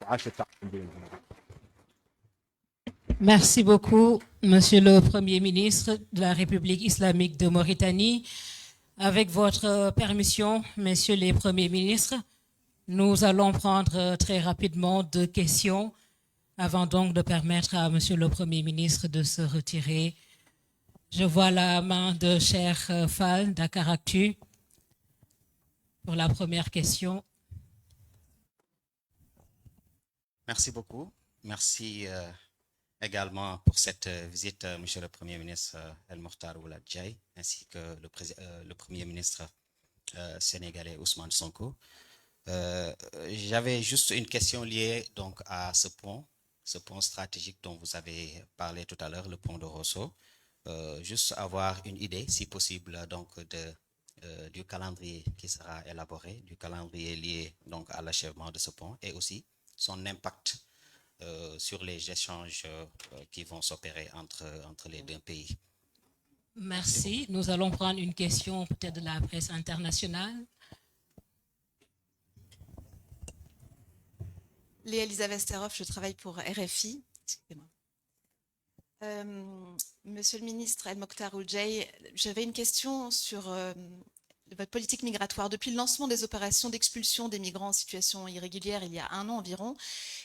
وعاشت التعاون بين البلدين. Merci beaucoup, Monsieur le Premier ministre de la République islamique de Mauritanie. Avec votre permission, Messieurs les Premiers ministres, nous allons prendre très rapidement 2 questions avant donc de permettre à Monsieur le Premier ministre de se retirer. Je vois la main de Cheikh Fall Dakaractu pour la première question. Merci beaucoup. Merci également pour cette visite, Monsieur le Premier ministre El Mokhtar Ould Djaï, ainsi que le Premier ministre sénégalais Ousmane Sonko. J'avais juste une question liée donc à ce pont stratégique dont vous avez parlé tout à l'heure, le pont de Rosso. Juste avoir une idée, si possible, donc du calendrier qui sera élaboré, du calendrier lié donc à l'achèvement de ce pont, et aussi son impact sur les échanges qui vont s'opérer entre les deux pays. Merci. Nous allons prendre une question peut-être de la presse internationale. Léa Elisabeth Sterhoff, je travaille pour RFI. Excusez-moi. Monsieur le ministre El Mokhtar Ould-Jay, j'avais une question sur votre politique migratoire. Depuis le lancement des opérations d'expulsion des migrants en situation irrégulière il y a 1 an environ,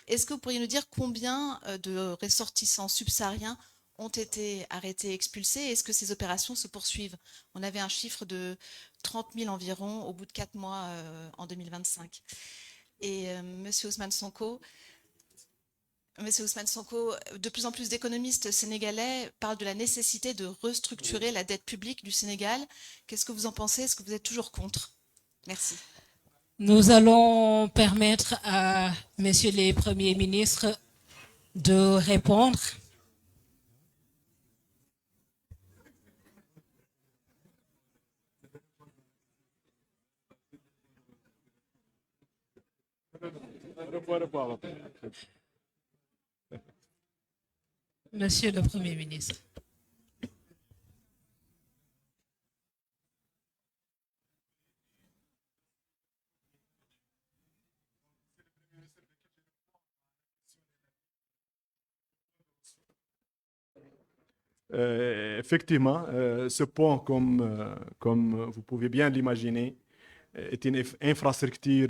est-ce que vous pourriez nous dire combien de ressortissants subsahariens ont été arrêtés, expulsés? Est-ce que ces opérations se poursuivent? On avait un chiffre de 30 000 environ au bout de 4 mois en 2025. Et Monsieur Ousmane Sonko, de plus en plus d'économistes sénégalais parlent de la nécessité de restructurer la dette publique du Sénégal. Qu'est-ce que vous en pensez? Est-ce que vous êtes toujours contre? Merci. Nous allons permettre à messieurs les premiers ministres de répondre. Monsieur le Premier ministre. Effectivement, ce pont, comme vous pouvez bien l'imaginer, est une infrastructure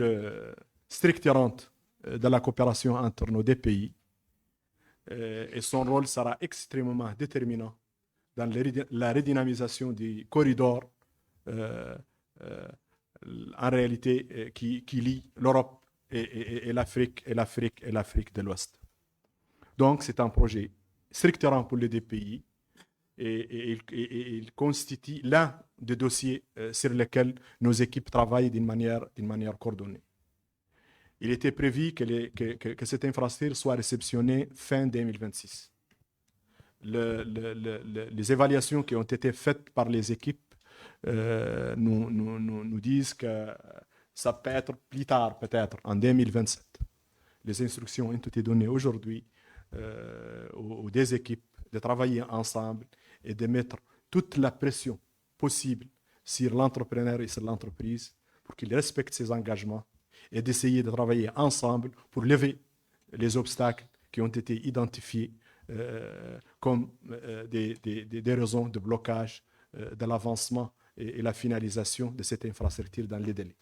structurante de la coopération entre nos deux pays. Et son rôle sera extrêmement déterminant dans la redynamisation du corridor en réalité qui lie l'Europe et l'Afrique de l'Ouest. Donc c'est un projet structurant pour les deux pays et il constitue l'un des dossiers sur lesquels nos équipes travaillent d'une manière coordonnée. Il était prévu que cette infrastructure soit réceptionnée fin 2026. Les évaluations qui ont été faites par les équipes nous disent que ça peut être plus tard, peut-être en 2027. Les instructions ont été données aujourd'hui aux deux équipes de travailler ensemble et de mettre toute la pression possible sur l'entrepreneur et sur l'entreprise pour qu'il respecte ses engagements et d'essayer de travailler ensemble pour lever les obstacles qui ont été identifiés comme des raisons de blocage de l'avancement et la finalisation de cette infrastructure dans les délais.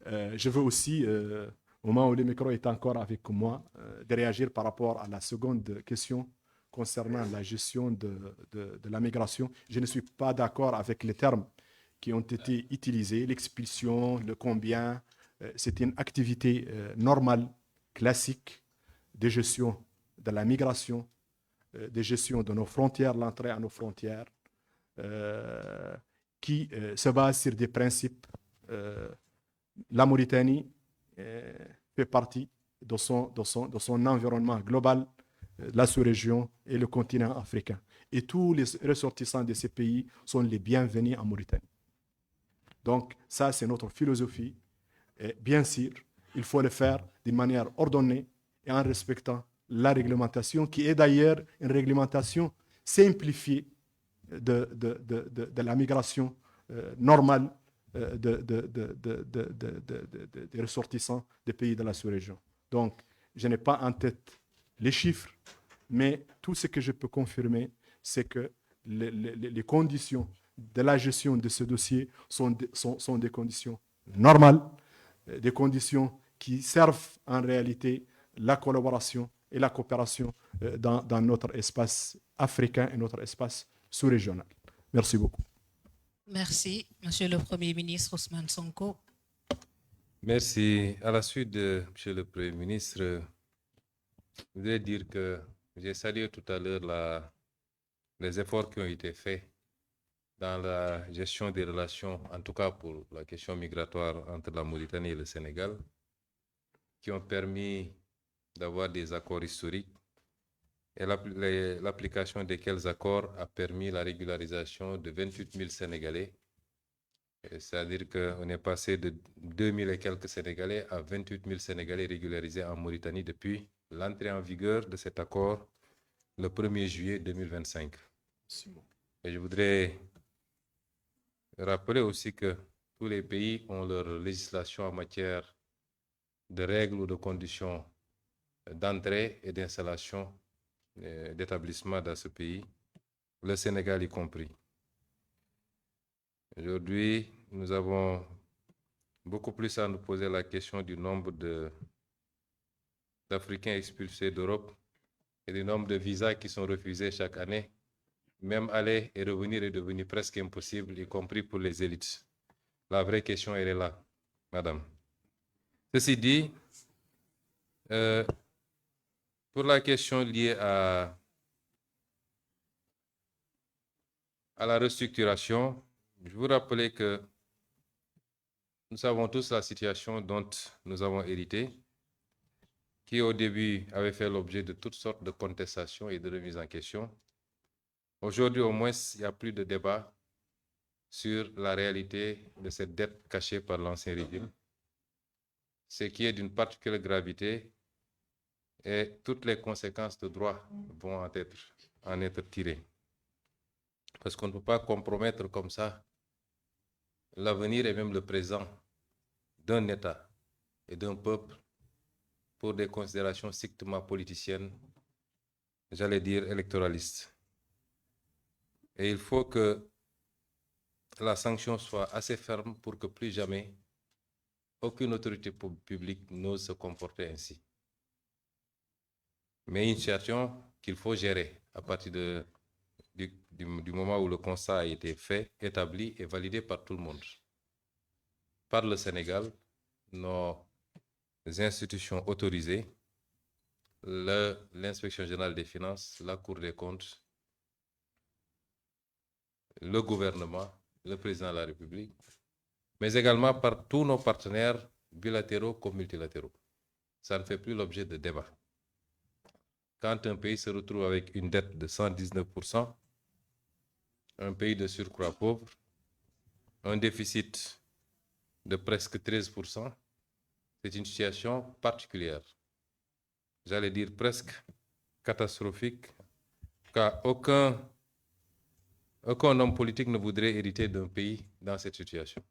Je veux aussi, au moment où le micro est encore avec moi, de réagir par rapport à la seconde question concernant la gestion de la migration. Je ne suis pas d'accord avec les termes qui ont été utilisés, l'expulsion, le combien. C'est une activité normale, classique, de gestion de la migration, de gestion de nos frontières, l'entrée à nos frontières, qui se base sur des principes. La Mauritanie fait partie de son environnement global, la sous-région et le continent africain. Et tous les ressortissants de ces pays sont les bienvenus en Mauritanie. Donc ça, c'est notre philosophie. Et bien sûr, il faut le faire d'une manière ordonnée et en respectant la réglementation, qui est d'ailleurs une réglementation simplifiée de la migration normale des ressortissants des pays de la sous-région. Donc, je n'ai pas en tête les chiffres, mais tout ce que je peux confirmer, c'est que les conditions de la gestion de ce dossier sont des conditions normales, des conditions qui servent en réalité la collaboration et la coopération dans notre espace africain et notre espace sous-régional. Merci beaucoup. Merci, Monsieur le Premier ministre Ousmane Sonko. Merci. À la suite de Monsieur le Premier ministre, je voudrais dire que j'ai salué tout à l'heure les efforts qui ont été faits dans la gestion des relations, en tout cas pour la question migratoire entre la Mauritanie et le Sénégal, qui ont permis d'avoir des accords historiques et l'application desquels accords a permis la régularisation de 28 000 Sénégalais C'est-à-dire qu'on est passé de 2000 et quelques Sénégalais à 28 000 Sénégalais régularisés en Mauritanie depuis l'entrée en vigueur de cet accord le 1er juillet 2025. Et je voudrais rappeler aussi que tous les pays ont leur législation en matière de règles ou de conditions d'entrée et d'installation d'établissements dans ce pays, le Sénégal y compris. Aujourd'hui, nous avons beaucoup plus à nous poser la question du nombre d'Africains expulsés d'Europe et du nombre de visas qui sont refusés chaque année. Même aller et revenir est devenu presque impossible, y compris pour les élites. La vraie question, elle est là, madame. Ceci dit, pour la question liée à la restructuration, je vous rappelle que nous savons tous la situation dont nous avons hérité, qui au début avait fait l'objet de toutes sortes de contestations et de remises en question. Aujourd'hui, au moins, il n'y a plus de débat sur la réalité de cette dette cachée par l'ancien régime, ce qui est d'une particulière gravité et toutes les conséquences de droit vont en être tirées. Parce qu'on ne peut pas compromettre comme ça l'avenir et même le présent d'un État et d'un peuple pour des considérations strictement politiciennes, j'allais dire électoralistes. Et il faut que la sanction soit assez ferme pour que plus jamais aucune autorité publique n'ose se comporter ainsi. Mais une situation qu'il faut gérer à partir du moment où le constat a été fait, établi et validé par tout le monde. Par le Sénégal, nos institutions autorisées, l'Inspection générale des finances, la Cour des comptes, le gouvernement, le président de la République, mais également par tous nos partenaires bilatéraux comme multilatéraux. Ça ne fait plus l'objet de débat. Quand un pays se retrouve avec une dette de 119%, un pays de surcroît pauvre, un déficit de presque 13%, c'est une situation particulière. J'allais dire presque catastrophique, car aucun homme politique ne voudrait hériter d'un pays dans cette situation.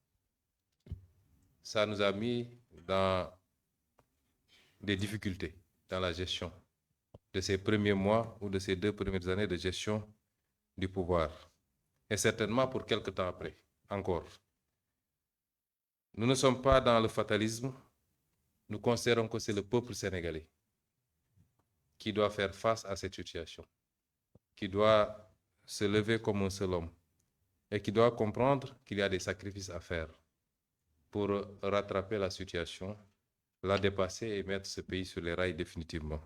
Ça nous a mis dans des difficultés dans la gestion de ces premiers mois ou de ces 2 premières années de gestion du pouvoir. Et certainement pour quelque temps après, encore. Nous ne sommes pas dans le fatalisme. Nous considérons que c'est le peuple sénégalais qui doit faire face à cette situation, qui doit se lever comme un seul homme et qui doit comprendre qu'il y a des sacrifices à faire pour rattraper la situation, la dépasser et mettre ce pays sur les rails définitivement.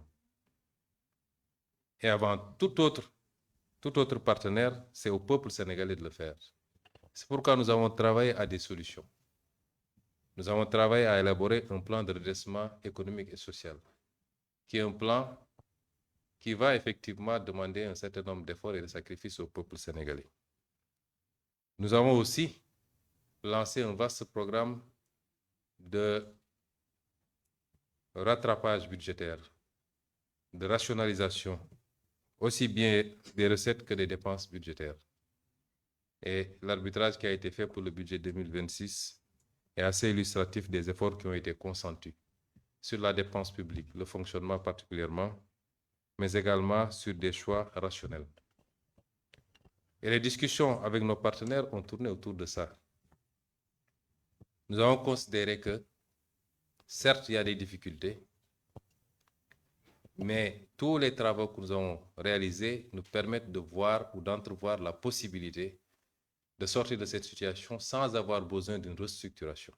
Et avant tout autre partenaire, c'est au peuple sénégalais de le faire. C'est pourquoi nous avons travaillé à des solutions. Nous avons travaillé à élaborer un plan de redressement économique et social, qui est un plan qui va effectivement demander un certain nombre d'efforts et de sacrifices au peuple sénégalais. Nous avons aussi lancé un vaste programme de rattrapage budgétaire, de rationalisation, aussi bien des recettes que des dépenses budgétaires. Et l'arbitrage qui a été fait pour le budget 2026 est assez illustratif des efforts qui ont été consentis sur la dépense publique, le fonctionnement particulièrement, mais également sur des choix rationnels. Et les discussions avec nos partenaires ont tourné autour de ça. Nous avons considéré que, certes, il y a des difficultés, mais tous les travaux que nous avons réalisés nous permettent de voir ou d'entrevoir la possibilité de sortir de cette situation sans avoir besoin d'une restructuration.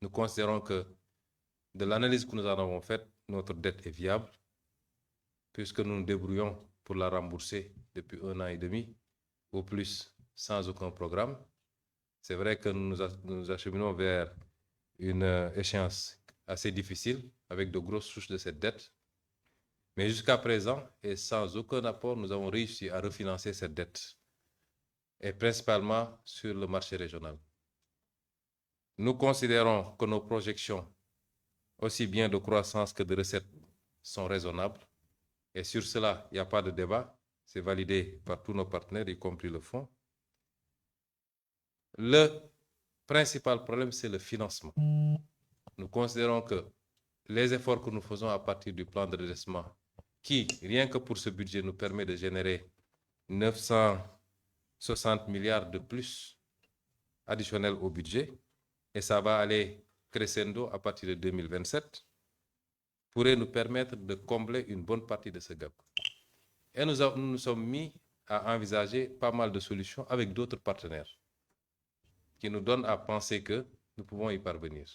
Nous considérons que, de l'analyse que nous en avons faite, notre dette est viable, puisque nous nous débrouillons pour la rembourser depuis 1 an et demi, au plus sans aucun programme. C'est vrai que nous nous acheminons vers une échéance assez difficile, avec de grosses souches de cette dette. Mais jusqu'à présent, et sans aucun apport, nous avons réussi à refinancer cette dette, et principalement sur le marché régional. Nous considérons que nos projections, aussi bien de croissance que de recettes, sont raisonnables. Et sur cela, il n'y a pas de débat. C'est validé par tous nos partenaires, y compris le fonds. Le principal problème, c'est le financement. Nous considérons que les efforts que nous faisons à partir du plan de redressement, qui, rien que pour ce budget, nous permet de générer 960 milliards de plus additionnels au budget, et ça va aller crescendo à partir de 2027, pourrait nous permettre de combler une bonne partie de ce gap. Et nous nous sommes mis à envisager pas mal de solutions avec d'autres partenaires qui nous donnent à penser que nous pouvons y parvenir.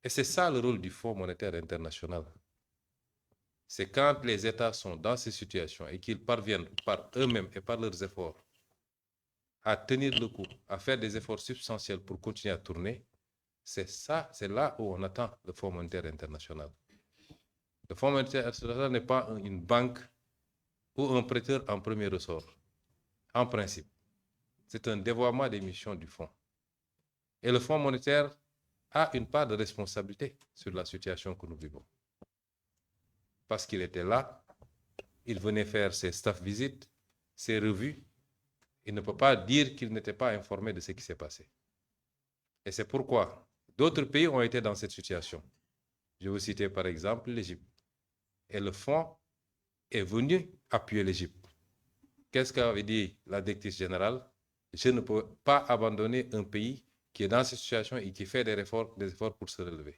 Et c'est ça le rôle du Fonds monétaire international. C'est quand les États sont dans ces situations et qu'ils parviennent par eux-mêmes et par leurs efforts à tenir le coup, à faire des efforts substantiels pour continuer à tourner, c'est là où on attend le Fonds monétaire international. Le Fonds monétaire international n'est pas une banque ou un prêteur en premier ressort, en principe. C'est un dévoiement des missions du Fonds. Et le Fonds monétaire a une part de responsabilité sur la situation que nous vivons. Parce qu'il était là, il venait faire ses staff visites, ses revues. Il ne peut pas dire qu'il n'était pas informé de ce qui s'est passé. Et c'est pourquoi d'autres pays ont été dans cette situation. Je vais vous citer par exemple l'Égypte. Et le fonds est venu appuyer l'Égypte. Qu'est-ce qu'avait dit la directrice générale? Je ne peux pas abandonner un pays qui est dans cette situation et qui fait des efforts pour se relever.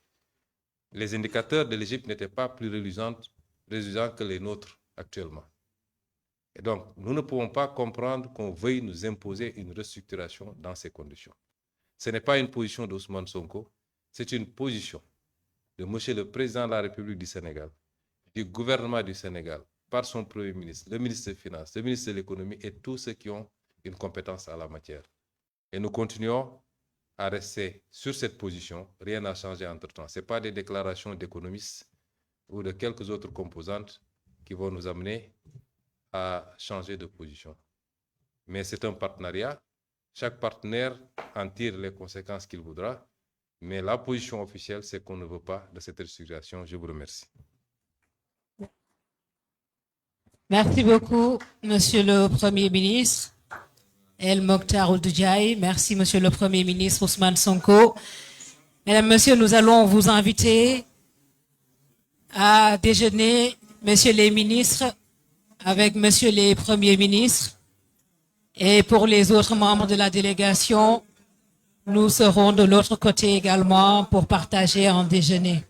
Les indicateurs de l'Égypte n'étaient pas plus reluisants que les nôtres actuellement. Et donc, nous ne pouvons pas comprendre qu'on veuille nous imposer une restructuration dans ces conditions. Ce n'est pas une position d'Ousmane Sonko, c'est une position de M. le Président de la République du Sénégal, du gouvernement du Sénégal, par son Premier ministre, le ministre des Finances, le ministre de l'Économie et tous ceux qui ont une compétence en la matière. Et nous continuons à rester sur cette position. Rien n'a changé entre-temps. Ce n'est pas des déclarations d'économistes ou de quelques autres composantes qui vont nous amener à changer de position. Mais c'est un partenariat. Chaque partenaire en tire les conséquences qu'il voudra. Mais la position officielle, c'est qu'on ne veut pas de cette restructuration. Je vous remercie. Merci beaucoup, Monsieur le Premier ministre. El Mokhtar Ould Ndiaye. Merci, Monsieur le Premier ministre Ousmane Sonko. Mesdames, Messieurs, nous allons vous inviter à déjeuner, Messieurs les ministres, avec Messieurs les Premiers ministres. Et pour les autres membres de la délégation, nous serons de l'autre côté également pour partager un déjeuner.